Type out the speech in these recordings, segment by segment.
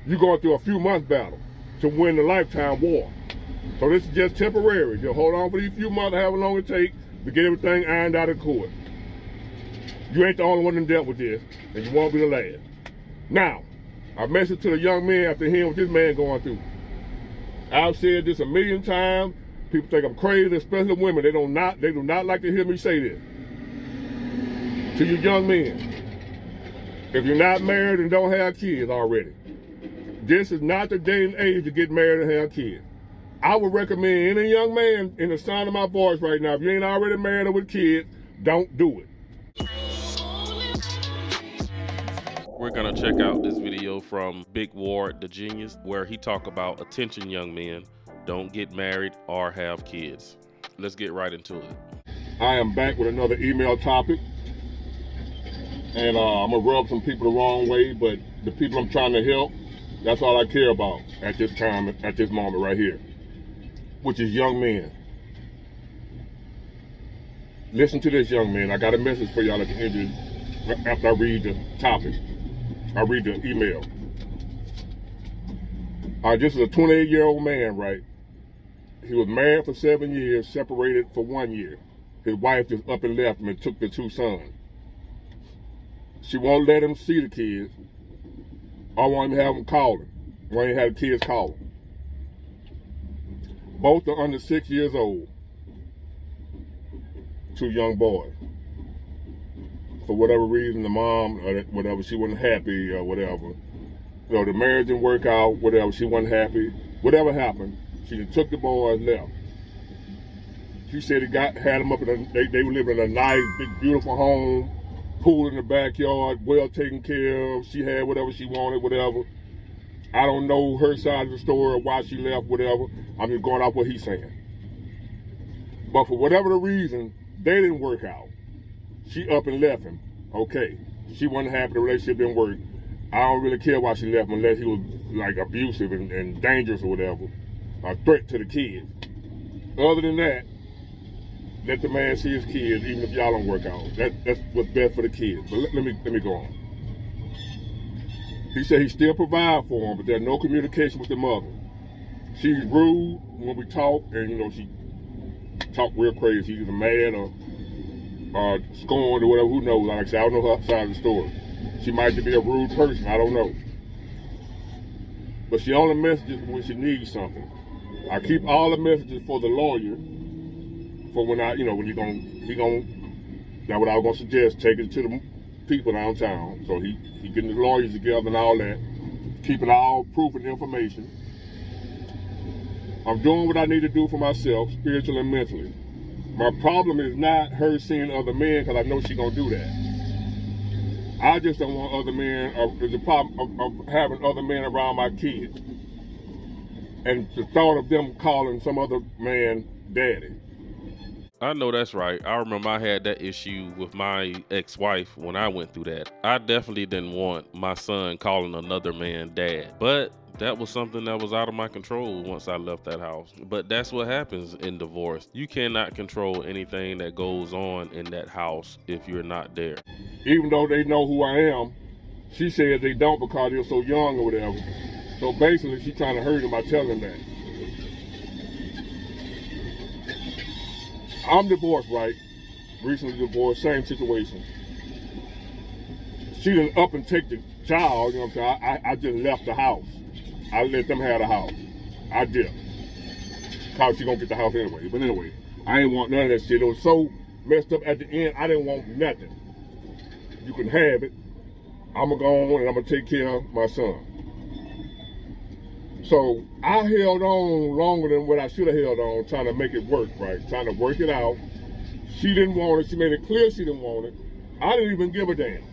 You're going through a few months battle to win the lifetime war. So this is just temporary. Just hold on for these few months, however long it takes to get everything ironed out of court. You ain't the only one that dealt with this, and you won't be the last. Now, I message to the young man after hearing what this man going through. I've said this a million times. People think I'm crazy, especially women. They do not like to hear me say this. To you young men, if you're not married and don't have kids already, this is not the day and age to get married and have kids. I would recommend any young man in the sound of my voice right now, if you ain't already married or with kids, don't do it. We're gonna check out this video from Big Ward, the Genius, where he talk about attention young men, don't get married or have kids. Let's get right into it. I am back with another email topic. And I'm gonna rub some people the wrong way, but the people I'm trying to help, that's all I care about at this time, at this moment right here, which is young men. Listen to this, young man. I got a message for y'all at the end of, after I read the topic. I read the email. This is a 28-year-old man, right? He was married for 7 years, separated for 1 year. His wife just up and left him and took the 2 sons. She won't let him see the kids. I won't even have them call him. Won't even have the kids call him. Both are under 6 years old. 2 young boys. For whatever reason, the mom, or whatever, she wasn't happy or whatever. You know, the marriage didn't work out, whatever, she wasn't happy. Whatever happened, she just took the boys and left. She said had them up in they were living in a nice, big, beautiful home. Pool in the backyard, well taken care of. She had whatever she wanted, whatever. I don't know her side of the story or why she left, whatever. I'm just going off what he's saying. But for whatever the reason, they didn't work out. She up and left him. Okay. She wasn't happy, the relationship didn't work. I don't really care why she left him unless he was like abusive and dangerous or whatever. A threat to the kids. Other than that, let the man see his kids, even if y'all don't work out. That's what's best for the kids. But let me go on. He said he still provides for them, but there's no communication with the mother. She's rude when we talk, and you know she talk real crazy. She's either mad or scorned or whatever. Who knows? Like I said, I don't know her side of the story. She might just be a rude person. I don't know. But she only messages when she needs something. I keep all the messages for the lawyer. For when that's what I was gonna suggest, take it to the people downtown. So he getting the lawyers together and all that, keeping all proof and information. I'm doing what I need to do for myself, spiritually and mentally. My problem is not her seeing other men, because I know she's gonna do that. I just don't want other men, there's a problem of having other men around my kids. And the thought of them calling some other man daddy. I know that's right. I remember I had that issue with my ex-wife when I went through that. I definitely didn't want my son calling another man dad, but that was something that was out of my control once I left that house. But that's what happens in divorce. You cannot control anything that goes on in that house if you're not there. Even though they know who I am, she says they don't because they're so young or whatever. So basically, she's trying to hurt him by telling them that. I'm divorced, right? Recently divorced, same situation. She didn't up and take the child, you know what I'm saying? I just left the house. I let them have the house. I did. Cause she gonna get the house anyway. But anyway, I ain't want none of that shit. It was so messed up at the end, I didn't want nothing. You can have it. I'm gonna go on and I'm gonna take care of my son. So I held on longer than what I should have held on, trying to make it work, right? Trying to work it out. She didn't want it. She made it clear she didn't want it. I didn't even give a damn.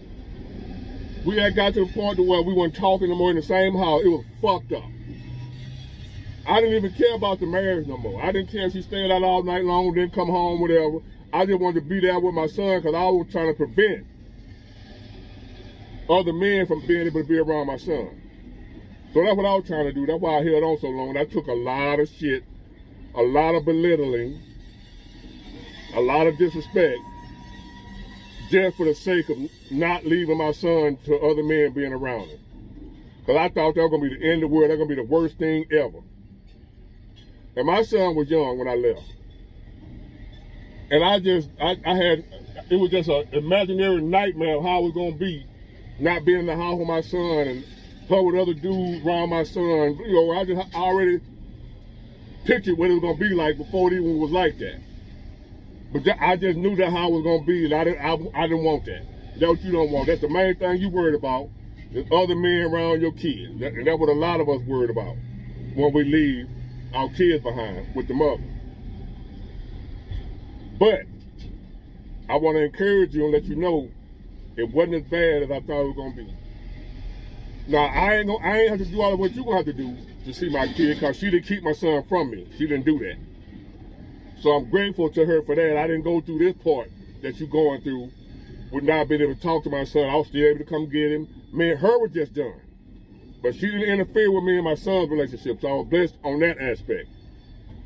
We had got to the point to where we weren't talking no more in the same house. It was fucked up. I didn't even care about the marriage no more. I didn't care if she stayed out all night long, didn't come home, whatever. I just wanted to be there with my son because I was trying to prevent other men from being able to be around my son. So that's what I was trying to do. That's why I held on so long. That took a lot of shit, a lot of belittling, a lot of disrespect, just for the sake of not leaving my son to other men being around him. Because I thought that was going to be the end of the world. That was going to be the worst thing ever. And my son was young when I left. And it was just an imaginary nightmare of how it was going to be, not being in the house with my son and her with other dudes around my son. You know, I already pictured what it was going to be like before it even was like that. But I just knew that how it was going to be, and I didn't want that. That's what you don't want. That's the main thing you worried about, is other men around your kids. And that's what a lot of us worried about when we leave our kids behind with the mother. But I want to encourage you and let you know it wasn't as bad as I thought it was going to be. Now, I ain't have to do all of what you're going to have to do to see my kid, because she didn't keep my son from me. She didn't do that. So I'm grateful to her for that. I didn't go through this part that you're going through with not being able to talk to my son. I was still able to come get him. Me and her were just done. But she didn't interfere with me and my son's relationship, so I was blessed on that aspect.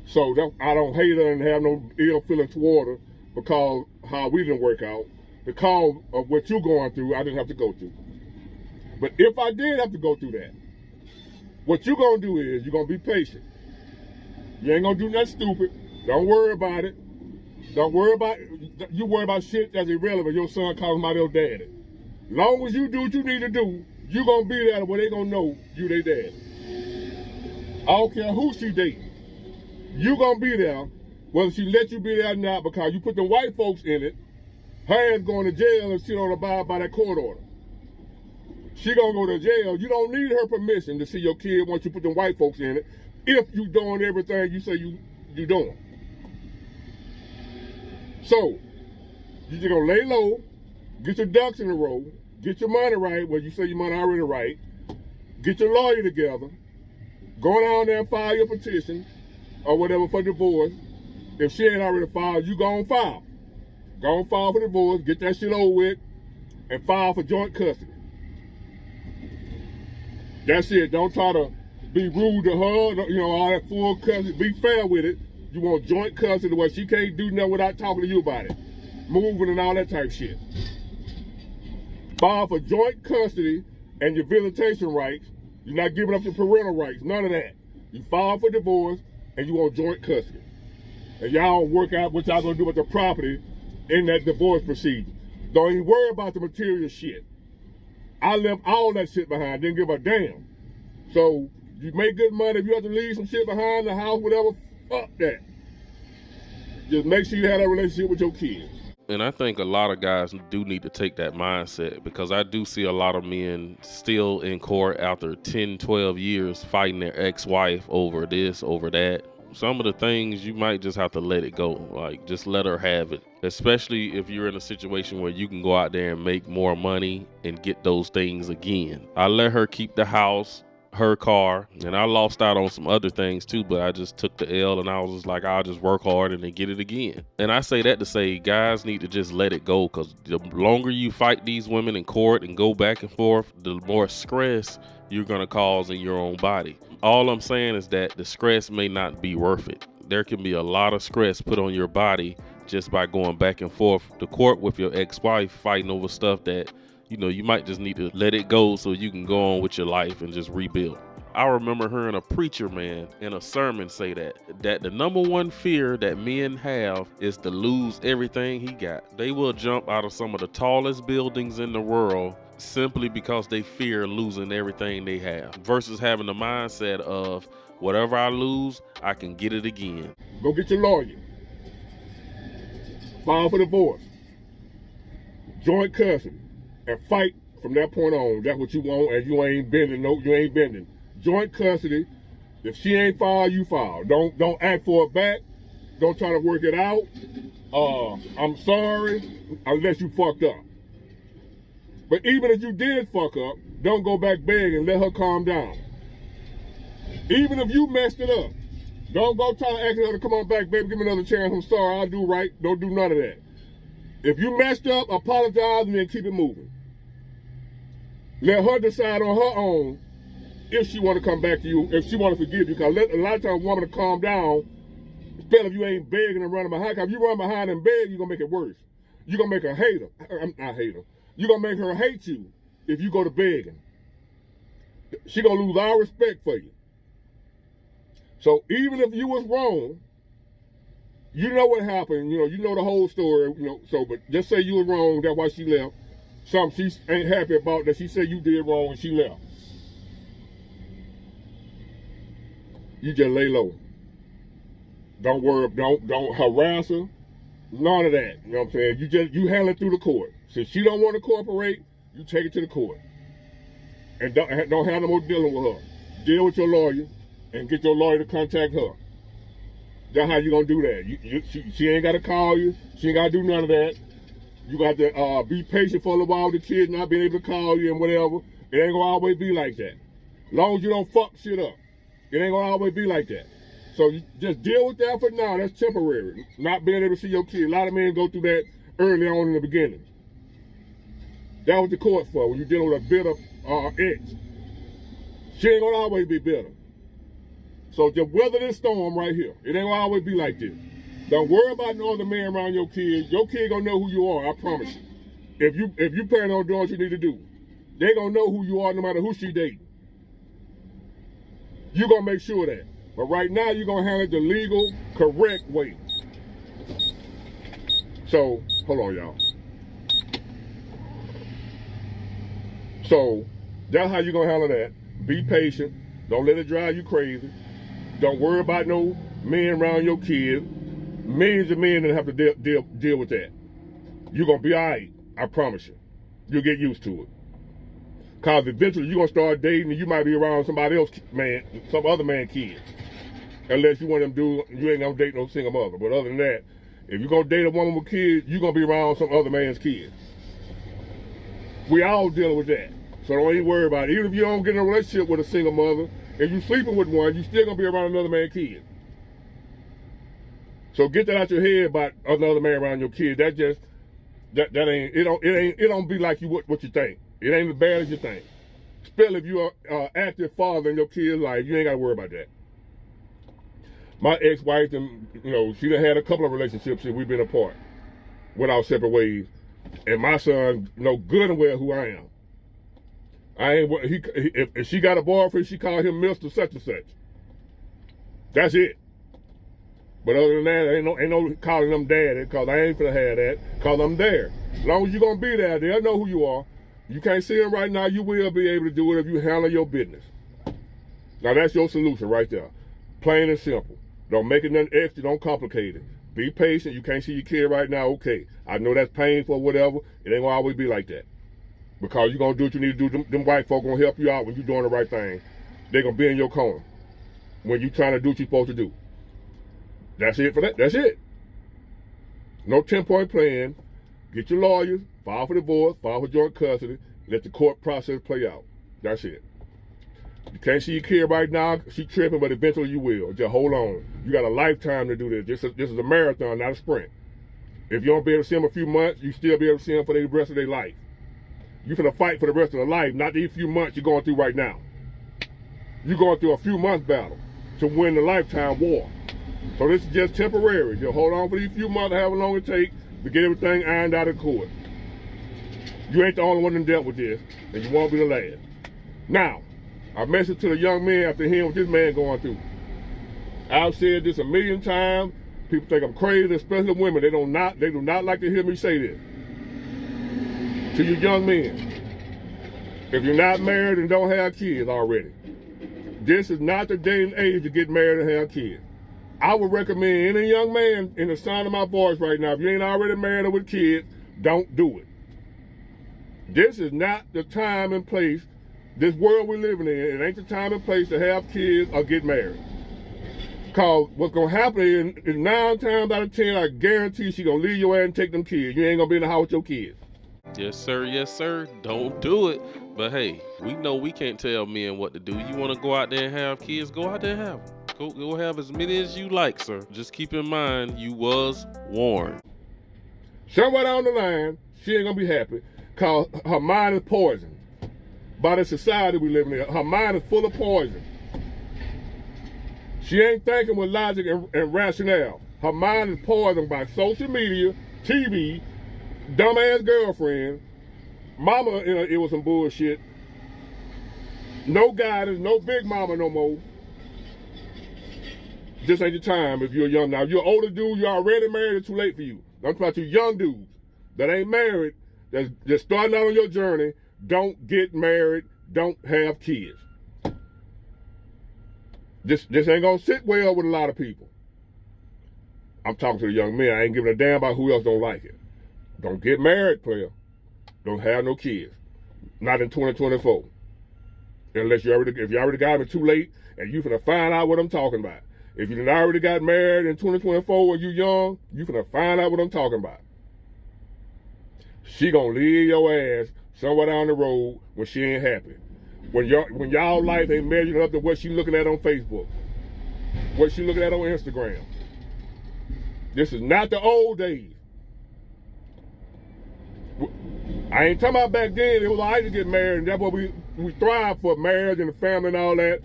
So I don't hate her and have no ill feeling toward her because how we didn't work out. Because of what you're going through, I didn't have to go through. But if I did have to go through that, what you're going to do is you're going to be patient. You ain't going to do nothing stupid. Don't worry about it. Don't worry about it. You worry about shit that's irrelevant. Your son calling about your daddy. Long as you do what you need to do, you're going to be there where they going to know you their daddy. I don't care who she dating. You going to be there, whether she let you be there or not, because you put the white folks in it. Her ass going to jail if she don't abide by that court order. She going to go to jail. You don't need her permission to see your kid once you put the white folks in it, if you doing everything you say you doing. So, you just gonna lay low, get your ducks in a row, get your money right, well, you say your money already right, get your lawyer together, go down there and file your petition, or whatever for divorce. If she ain't already filed, you go and file. Go and file for divorce, get that shit over with, and file for joint custody. That's it. Don't try to be rude to her, you know, all that full custody. Be fair with it. You want joint custody where she can't do nothing without talking to you about it. Moving and all that type of shit. File for joint custody and your visitation rights. You're not giving up your parental rights. None of that. You file for divorce and you want joint custody. And y'all work out what y'all gonna do with the property in that divorce procedure. Don't even worry about the material shit. I left all that shit behind. Didn't give a damn. So you make good money. If you have to leave some shit behind, the house, whatever, fuck that. Just make sure you have that relationship with your kids. And I think a lot of guys do need to take that mindset, because I do see a lot of men still in court after 10, 12 years fighting their ex-wife over this, over that. Some of the things you might just have to let it go. Like, just let her have it. Especially if you're in a situation where you can go out there and make more money and get those things again. I let her keep the house, her car, and I lost out on some other things too, but I just took the L and I was just like, I'll just work hard and then get it again. And I say that to say guys need to just let it go, because the longer you fight these women in court and go back and forth, the more stress you're going to cause in your own body. All I'm saying is that the stress may not be worth it. There can be a lot of stress put on your body just by going back and forth to court with your ex-wife, fighting over stuff that, you know, you might just need to let it go so you can go on with your life and just rebuild. I remember hearing a preacher man in a sermon say that the number one fear that men have is to lose everything he got. They will jump out of some of the tallest buildings in the world simply because they fear losing everything they have, versus having the mindset of whatever I lose, I can get it again. Go get your lawyer. File for divorce. Joint custody. And fight from that point on. That's what you want, and you ain't bending. No, you ain't bending. Joint custody. If she ain't filed, you file. Don't act for it back. Don't try to work it out. I'm sorry, unless you fucked up. But even if you did fuck up, don't go back begging. Let her calm down. Even if you messed it up, don't go try to ask her to come on back, baby, give me another chance. I'm sorry, I'll do right. Don't do none of that. If you messed up, apologize and then keep it moving. Let her decide on her own if she want to come back to you, if she want to forgive you. Because a lot of times, a woman to calm down, especially if you ain't begging and running behind. Because if you run behind and beg, you're going to make it worse. You're going to make her hate her. I'm not hate her. You're going to make her hate you if you go to begging. she gonna lose all respect for you. So even if you was wrong, you know what happened. You know the whole story. So but just say you was wrong. That's why she left. Something she ain't happy about that she said you did wrong and she left. You just lay low. Don't worry. Don't harass her. None of that. You know what I'm saying? You handle it through the court. Since she don't want to cooperate, you take it to the court. And don't have no more dealing with her. Deal with your lawyer and get your lawyer to contact her. That's how you gonna do that. She ain't gotta call you. She ain't gotta do none of that. You got to be patient for a little while with the kids not being able to call you and whatever. It ain't gonna always be like that. As long as you don't fuck shit up, it ain't gonna always be like that. So you just deal with that for now. That's temporary. Not being able to see your kid. A lot of men go through that early on in the beginning. That was the court for when you're dealing with a bitter ex. She ain't gonna always be bitter. So just weather this storm right here. It ain't gonna always be like this. Don't worry about no other man around your kid. Your kid gonna know who you are, I promise you. If you planning on doing what you need to do, they gonna know who you are no matter who she dating. You gonna make sure of that. But right now, you're gonna handle it the legal, correct way. So, hold on, y'all. So, that's how you're gonna handle that. Be patient. Don't let it drive you crazy. Don't worry about no men around your kid. Millions of men that have to deal with that. You're gonna be all right. I promise you. You'll get used to it. Cause eventually you're gonna start dating and you might be around somebody else, man, some other man kids. Unless you want them to do, you ain't gonna date no single mother. But other than that, if you're gonna date a woman with kids, you're gonna be around some other man's kids. We all dealing with that. So don't even worry about it. Even if you don't get in a relationship with a single mother, if you sleeping with one, you still gonna be around another man's kid. So get that out your head about another man around your kid. That ain't it don't be like what you think. It ain't as bad as you think. Especially if you're an active father in your kid's life, you ain't gotta worry about that. My ex-wife, and she done had a couple of relationships since we've been apart, went our separate ways, and my son know good and well who I am. If she got a boyfriend, she called him Mr. Such and Such. That's it. But other than that, ain't no calling them daddy, because I ain't finna have that, because I'm there. As long as you're gonna be there, they'll know who you are. You can't see them right now, you will be able to do it if you handle your business. Now that's your solution right there. Plain and simple. Don't make it nothing extra, don't complicate it. Be patient, you can't see your kid right now, okay. I know that's painful or whatever, it ain't gonna always be like that. Because you're gonna do what you need to do, them white folk gonna help you out when you're doing the right thing. They're gonna be in your corner when you're trying to do what you're supposed to do. That's it for that, that's it. No 10-point plan. Get your lawyers, file for divorce, file for joint custody, let the court process play out. That's it. You can't see your kid right now, she tripping, but eventually you will. Just hold on. You got a lifetime to do this. This is a marathon, not a sprint. If you don't be able to see them a few months, you still be able to see them for the rest of their life. You're finna fight for the rest of their life, not these few months you're going through right now. You're going through a few months battle to win the lifetime war. So this is just temporary. Just hold on for these few months, however long it takes to get everything ironed out of court. You ain't the only one that dealt with this, and you won't be the last. Now, I mentioned to the young man after hearing what this man going through. I've said this a million times. People think I'm crazy, especially women. They do not like to hear me say this. To you young men, if you're not married and don't have kids already, this is not the day and age to get married and have kids. I would recommend any young man in the sound of my voice right now, if you ain't already married or with kids, don't do it. This is not the time and place, this world we're living in, it ain't the time and place to have kids or get married. Because what's going to happen is 9 times out of 10, I guarantee she's going to leave your ass and take them kids. You ain't going to be in the house with your kids. Yes, sir. Yes, sir. Don't do it. But hey, we know we can't tell men what to do. You want to go out there and have kids, go out there and have them. Go have as many as you like, sir. Just keep in mind, you was warned. Somewhere down the line, she ain't going to be happy because her mind is poisoned by the society we live in. Her mind is full of poison. She ain't thinking with logic and rationale. Her mind is poisoned by social media, TV, dumbass girlfriend. Mama, it was some bullshit. No guidance, no big mama no more. This ain't the time if you're young. Now, if you're an older dude, you're already married, it's too late for you. I'm talking about you young dudes that ain't married, that's just starting out on your journey. Don't get married, don't have kids. This ain't gonna sit well with a lot of people. I'm talking to the young men. I ain't giving a damn about who else don't like it. Don't get married, player. Don't have no kids. Not in 2024. Unless if you already got them too late and you finna find out what I'm talking about. If you already got married in 2024 when you young, you finna find out what I'm talking about. She gonna leave your ass somewhere down the road when she ain't happy. When y'all life ain't measuring up to what she looking at on Facebook, what she looking at on Instagram. This is not the old days. I ain't talking about back then. It was all right to get married, and that's what we thrive for, marriage and the family and all that.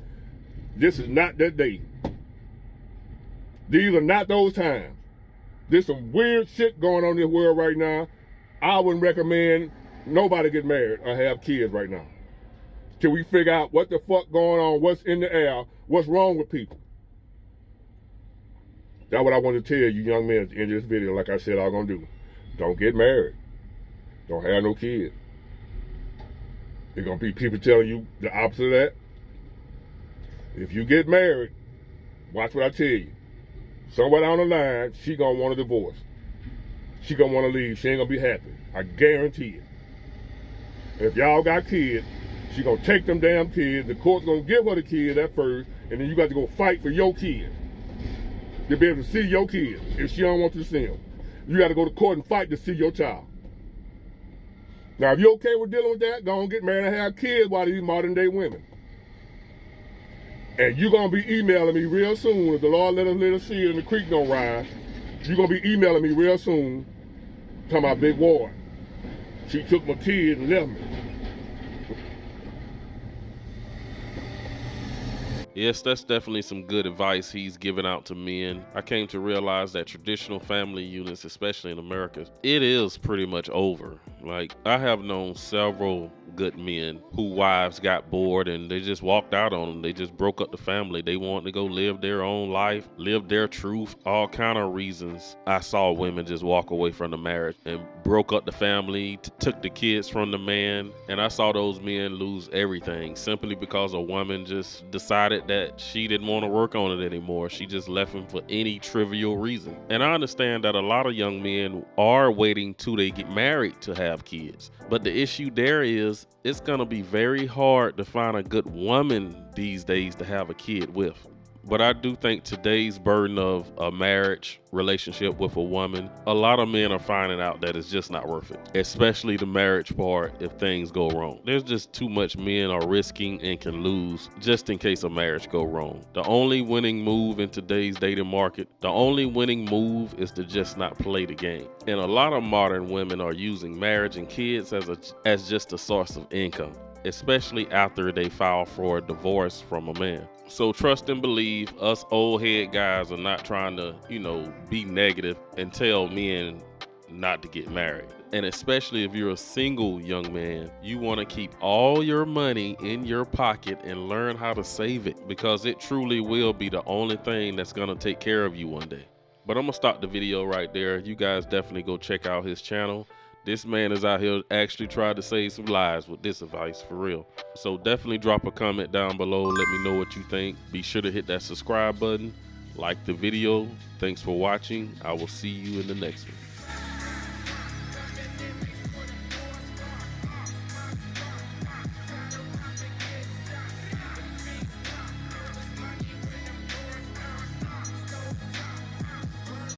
This is not that day. These are not those times. There's some weird shit going on in this world right now. I wouldn't recommend nobody get married or have kids right now. Till we figure out what the fuck going on, what's in the air, what's wrong with people. That's what I want to tell you young men in this video, like I said I'm going to do. Don't get married. Don't have no kids. There's going to be people telling you the opposite of that. If you get married, watch what I tell you. Somewhere down the line, she going to want a divorce. She going to want to leave. She ain't going to be happy. I guarantee it. If y'all got kids, she going to take them damn kids. The court's going to give her the kids at first, and then you got to go fight for your kids. To be able to see your kids if she don't want you to see them. You got to go to court and fight to see your child. Now, if you're okay with dealing with that, go on get married and have kids while these modern day women. And you're going to be emailing me real soon. If the Lord let us see it and the creek don't rise, you're going to be emailing me real soon talking about Big Ward. She took my kids and left me. Yes, that's definitely some good advice he's giving out to men. I came to realize that traditional family units, especially in America, it is pretty much over. Like, I have known several good men whose wives got bored and they just walked out on them. They just broke up the family. They wanted to go live their own life, live their truth, all kind of reasons. I saw women just walk away from the marriage and broke up the family, took the kids from the man. And I saw those men lose everything simply because a woman just decided that she didn't want to work on it anymore. She just left him for any trivial reason. And I understand that a lot of young men are waiting till they get married to have kids. But the issue there is it's going to be very hard to find a good woman these days to have a kid with. But I do think today's burden of a marriage relationship with a woman, a lot of men are finding out that it's just not worth it, especially the marriage part if things go wrong. There's just too much men are risking and can lose just in case a marriage go wrong. The only winning move in today's dating market, the only winning move is to just not play the game. And a lot of modern women are using marriage and kids as just a source of income, especially after they file for a divorce from a man. So trust and believe, us old head guys are not trying to, be negative and tell men not to get married. And especially if you're a single young man, you want to keep all your money in your pocket and learn how to save it, because it truly will be the only thing that's going to take care of you one day. But I'm going to stop the video right there. You guys definitely go check out his channel. This man is out here actually trying to save some lives with this advice, for real. So definitely drop a comment down below. Let me know what you think. Be sure to hit that subscribe button. Like the video. Thanks for watching. I will see you in the next one.